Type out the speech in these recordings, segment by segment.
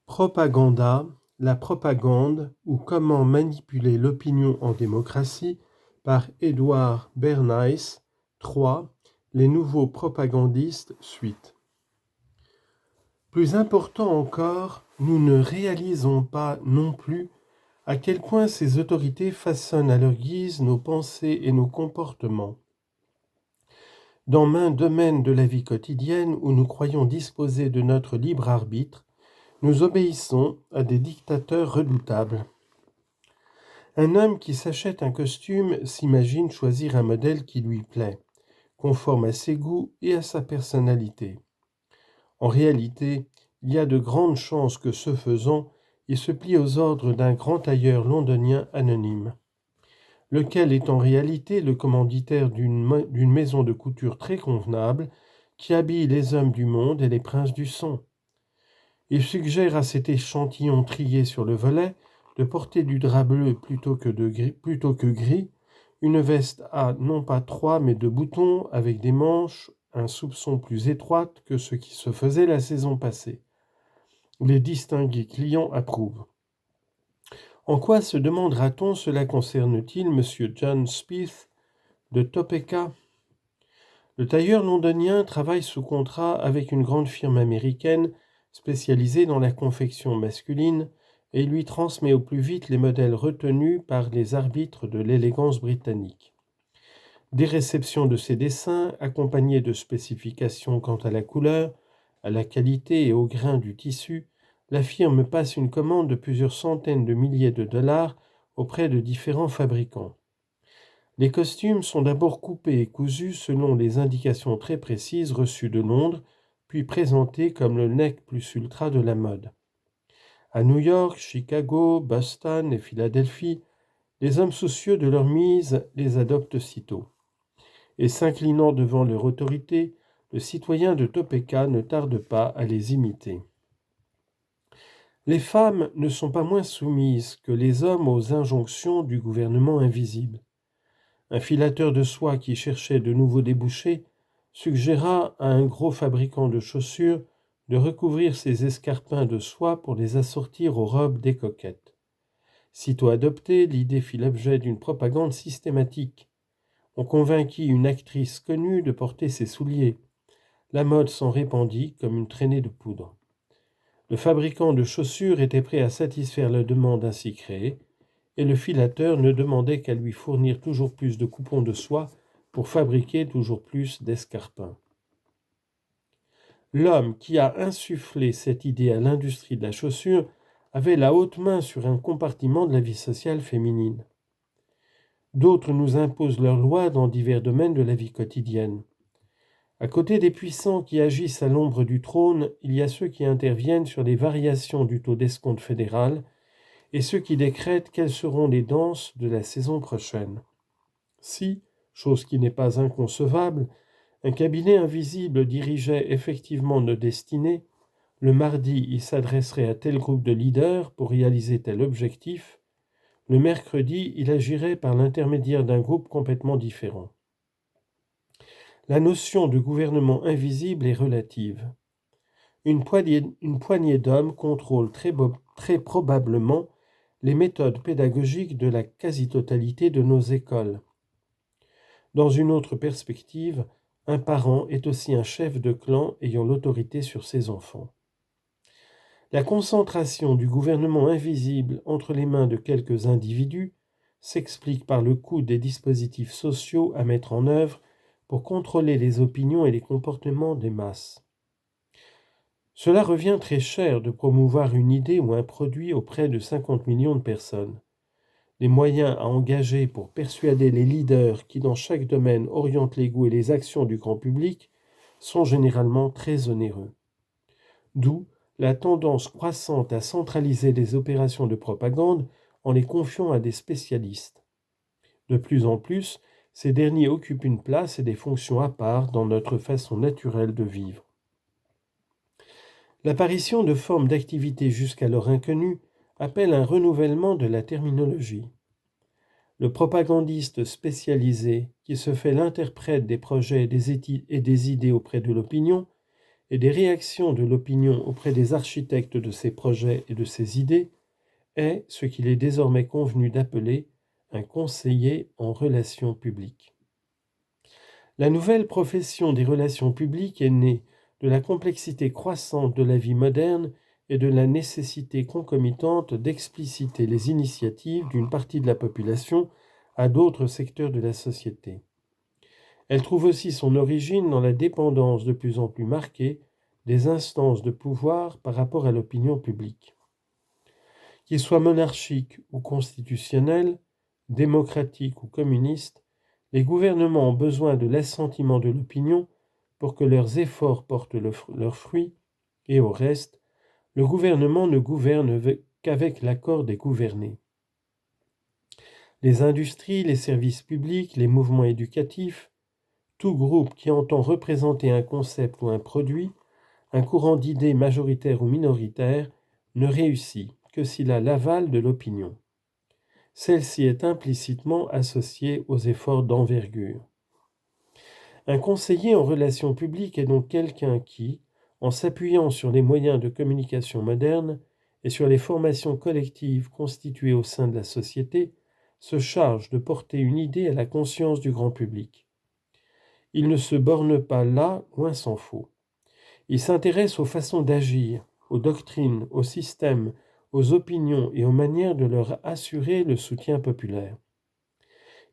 Propaganda, la propagande ou comment manipuler l'opinion en démocratie par Edward Bernays, 3. Les nouveaux propagandistes, suite. Plus important encore, nous ne réalisons pas non plus à quel point ces autorités façonnent à leur guise nos pensées et nos comportements. Dans maint domaine de la vie quotidienne où nous croyons disposer de notre libre arbitre, nous obéissons à des dictateurs redoutables. Un homme qui s'achète un costume s'imagine choisir un modèle qui lui plaît, conforme à ses goûts et à sa personnalité. En réalité, il y a de grandes chances que ce faisant, il se plie aux ordres d'un grand tailleur londonien anonyme, lequel est en réalité le commanditaire d'une maison de couture très convenable qui habille les hommes du monde et les princes du son. Il suggère à cet échantillon trié sur le volet de porter du drap bleu plutôt que gris, une veste à non pas 3 mais 2 boutons avec des manches un soupçon plus étroites que ce qui se faisait la saison passée. Les distingués clients approuvent. En quoi, se demandera-t-on, cela concerne-t-il M. John Spieth de Topeka? Le tailleur londonien travaille sous contrat avec une grande firme américaine spécialisée dans la confection masculine et il lui transmet au plus vite les modèles retenus par les arbitres de l'élégance britannique. Des réceptions de ses dessins, accompagnées de spécifications quant à la couleur, à la qualité et au grain du tissu, la firme passe une commande de plusieurs centaines de milliers de dollars auprès de différents fabricants. Les costumes sont d'abord coupés et cousus selon les indications très précises reçues de Londres, puis présentés comme le nec plus ultra de la mode. À New York, Chicago, Boston et Philadelphie, les hommes soucieux de leur mise les adoptent sitôt. Et s'inclinant devant leur autorité, le citoyen de Topeka ne tarde pas à les imiter. Les femmes ne sont pas moins soumises que les hommes aux injonctions du gouvernement invisible. Un filateur de soie qui cherchait de nouveaux débouchés suggéra à un gros fabricant de chaussures de recouvrir ses escarpins de soie pour les assortir aux robes des coquettes. Sitôt adoptée, l'idée fit l'objet d'une propagande systématique. On convainquit une actrice connue de porter ses souliers. La mode s'en répandit comme une traînée de poudre. Le fabricant de chaussures était prêt à satisfaire la demande ainsi créée, et le filateur ne demandait qu'à lui fournir toujours plus de coupons de soie pour fabriquer toujours plus d'escarpins. L'homme qui a insufflé cette idée à l'industrie de la chaussure avait la haute main sur un compartiment de la vie sociale féminine. D'autres nous imposent leurs lois dans divers domaines de la vie quotidienne. À côté des puissants qui agissent à l'ombre du trône, il y a ceux qui interviennent sur les variations du taux d'escompte fédéral et ceux qui décrètent quelles seront les danses de la saison prochaine. Si, chose qui n'est pas inconcevable, un cabinet invisible dirigeait effectivement nos destinées, le mardi il s'adresserait à tel groupe de leaders pour réaliser tel objectif, le mercredi il agirait par l'intermédiaire d'un groupe complètement différent. La notion de gouvernement invisible est relative. Une poignée d'hommes contrôle très probablement les méthodes pédagogiques de la quasi-totalité de nos écoles. Dans une autre perspective, un parent est aussi un chef de clan ayant l'autorité sur ses enfants. La concentration du gouvernement invisible entre les mains de quelques individus s'explique par le coût des dispositifs sociaux à mettre en œuvre pour contrôler les opinions et les comportements des masses. Cela revient très cher de promouvoir une idée ou un produit auprès de 50 millions de personnes. Les moyens à engager pour persuader les leaders qui dans chaque domaine orientent les goûts et les actions du grand public sont généralement très onéreux. D'où la tendance croissante à centraliser les opérations de propagande en les confiant à des spécialistes. De plus en plus, ces derniers occupent une place et des fonctions à part dans notre façon naturelle de vivre. L'apparition de formes d'activité jusqu'alors inconnues appelle un renouvellement de la terminologie. Le propagandiste spécialisé, qui se fait l'interprète des projets et des idées auprès de l'opinion, et des réactions de l'opinion auprès des architectes de ces projets et de ces idées est ce qu'il est désormais convenu d'appeler un conseiller en relations publiques. La nouvelle profession des relations publiques est née de la complexité croissante de la vie moderne et de la nécessité concomitante d'expliciter les initiatives d'une partie de la population à d'autres secteurs de la société. Elle trouve aussi son origine dans la dépendance de plus en plus marquée des instances de pouvoir par rapport à l'opinion publique. Qu'ils soient monarchiques ou constitutionnels, démocratiques ou communistes, les gouvernements ont besoin de l'assentiment de l'opinion pour que leurs efforts portent leurs fruits, et au reste, le gouvernement ne gouverne qu'avec l'accord des gouvernés. Les industries, les services publics, les mouvements éducatifs, tout groupe qui entend représenter un concept ou un produit, un courant d'idées majoritaire ou minoritaire, ne réussit que s'il a l'aval de l'opinion. Celle-ci est implicitement associée aux efforts d'envergure. Un conseiller en relations publiques est donc quelqu'un qui, en s'appuyant sur les moyens de communication modernes et sur les formations collectives constituées au sein de la société, se charge de porter une idée à la conscience du grand public. Il ne se borne pas là, loin s'en faut. Il s'intéresse aux façons d'agir, aux doctrines, aux systèmes, aux opinions et aux manières de leur assurer le soutien populaire.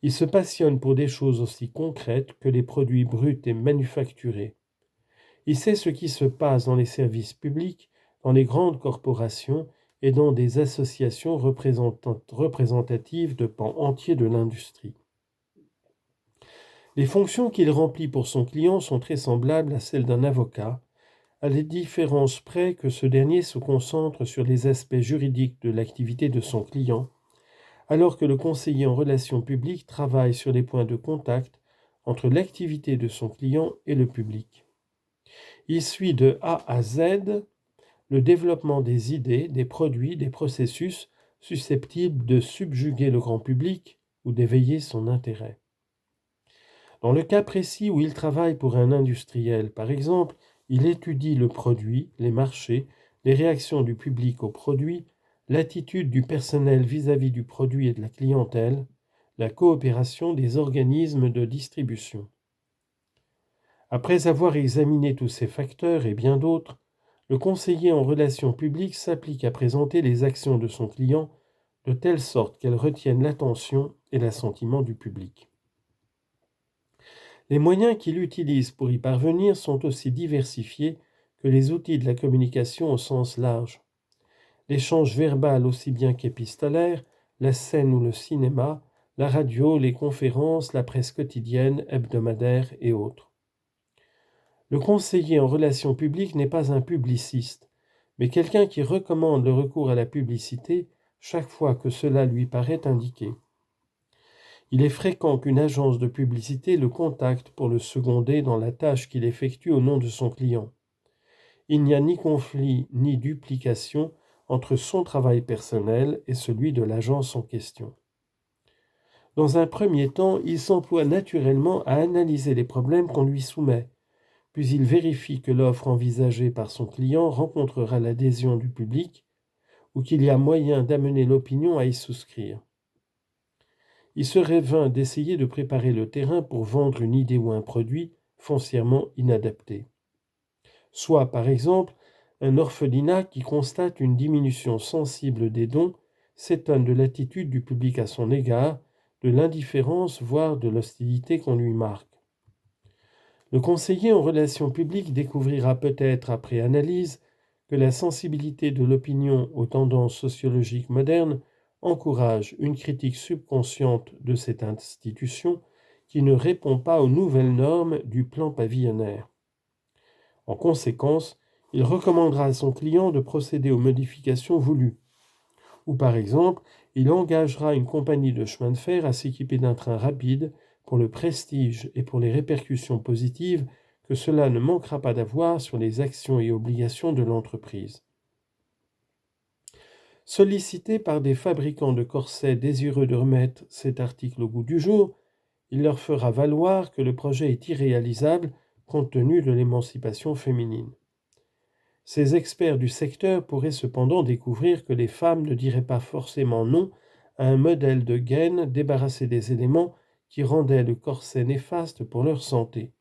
Il se passionne pour des choses aussi concrètes que les produits bruts et manufacturés. Il sait ce qui se passe dans les services publics, dans les grandes corporations et dans des associations représentatives de pans entiers de l'industrie. Les fonctions qu'il remplit pour son client sont très semblables à celles d'un avocat, à la différence près que ce dernier se concentre sur les aspects juridiques de l'activité de son client, alors que le conseiller en relations publiques travaille sur les points de contact entre l'activité de son client et le public. Il suit de A à Z le développement des idées, des produits, des processus susceptibles de subjuguer le grand public ou d'éveiller son intérêt. Dans le cas précis où il travaille pour un industriel, par exemple, il étudie le produit, les marchés, les réactions du public au produit, l'attitude du personnel vis-à-vis du produit et de la clientèle, la coopération des organismes de distribution. Après avoir examiné tous ces facteurs et bien d'autres, le conseiller en relations publiques s'applique à présenter les actions de son client de telle sorte qu'elles retiennent l'attention et l'assentiment du public. Les moyens qu'il utilise pour y parvenir sont aussi diversifiés que les outils de la communication au sens large. L'échange verbal aussi bien qu'épistolaire, la scène ou le cinéma, la radio, les conférences, la presse quotidienne, hebdomadaire et autres. Le conseiller en relations publiques n'est pas un publiciste, mais quelqu'un qui recommande le recours à la publicité chaque fois que cela lui paraît indiqué. Il est fréquent qu'une agence de publicité le contacte pour le seconder dans la tâche qu'il effectue au nom de son client. Il n'y a ni conflit ni duplication entre son travail personnel et celui de l'agence en question. Dans un premier temps, il s'emploie naturellement à analyser les problèmes qu'on lui soumet, puis il vérifie que l'offre envisagée par son client rencontrera l'adhésion du public ou qu'il y a moyen d'amener l'opinion à y souscrire. Il serait vain d'essayer de préparer le terrain pour vendre une idée ou un produit foncièrement inadapté. Soit, par exemple, un orphelinat qui constate une diminution sensible des dons s'étonne de l'attitude du public à son égard, de l'indifférence, voire de l'hostilité qu'on lui marque. Le conseiller en relations publiques découvrira peut-être, après analyse, que la sensibilité de l'opinion aux tendances sociologiques modernes encourage une critique subconsciente de cette institution qui ne répond pas aux nouvelles normes du plan pavillonnaire. En conséquence, il recommandera à son client de procéder aux modifications voulues. Ou par exemple, il engagera une compagnie de chemin de fer à s'équiper d'un train rapide pour le prestige et pour les répercussions positives que cela ne manquera pas d'avoir sur les actions et obligations de l'entreprise. Sollicité par des fabricants de corsets désireux de remettre cet article au goût du jour, il leur fera valoir que le projet est irréalisable compte tenu de l'émancipation féminine. Ces experts du secteur pourraient cependant découvrir que les femmes ne diraient pas forcément non à un modèle de gaine débarrassé des éléments qui rendaient le corset néfaste pour leur santé.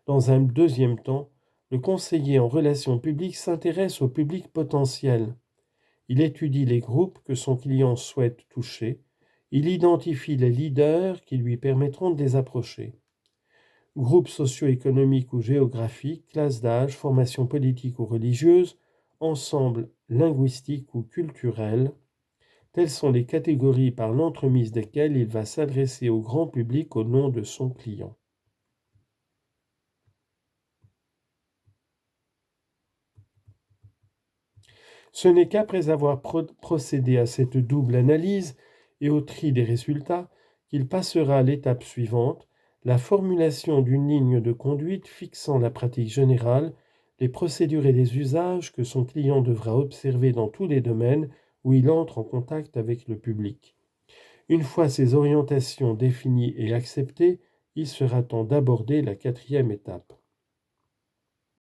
Dans un deuxième temps, le conseiller en relations publiques s'intéresse au public potentiel. Il étudie les groupes que son client souhaite toucher. Il identifie les leaders qui lui permettront de les approcher. Groupes socio-économiques ou géographiques, classes d'âge, formations politiques ou religieuses, ensembles linguistiques ou culturels, telles sont les catégories par l'entremise desquelles il va s'adresser au grand public au nom de son client. Ce n'est qu'après avoir procédé à cette double analyse et au tri des résultats qu'il passera à l'étape suivante, la formulation d'une ligne de conduite fixant la pratique générale, les procédures et les usages que son client devra observer dans tous les domaines où il entre en contact avec le public. Une fois ces orientations définies et acceptées, il sera temps d'aborder la quatrième étape.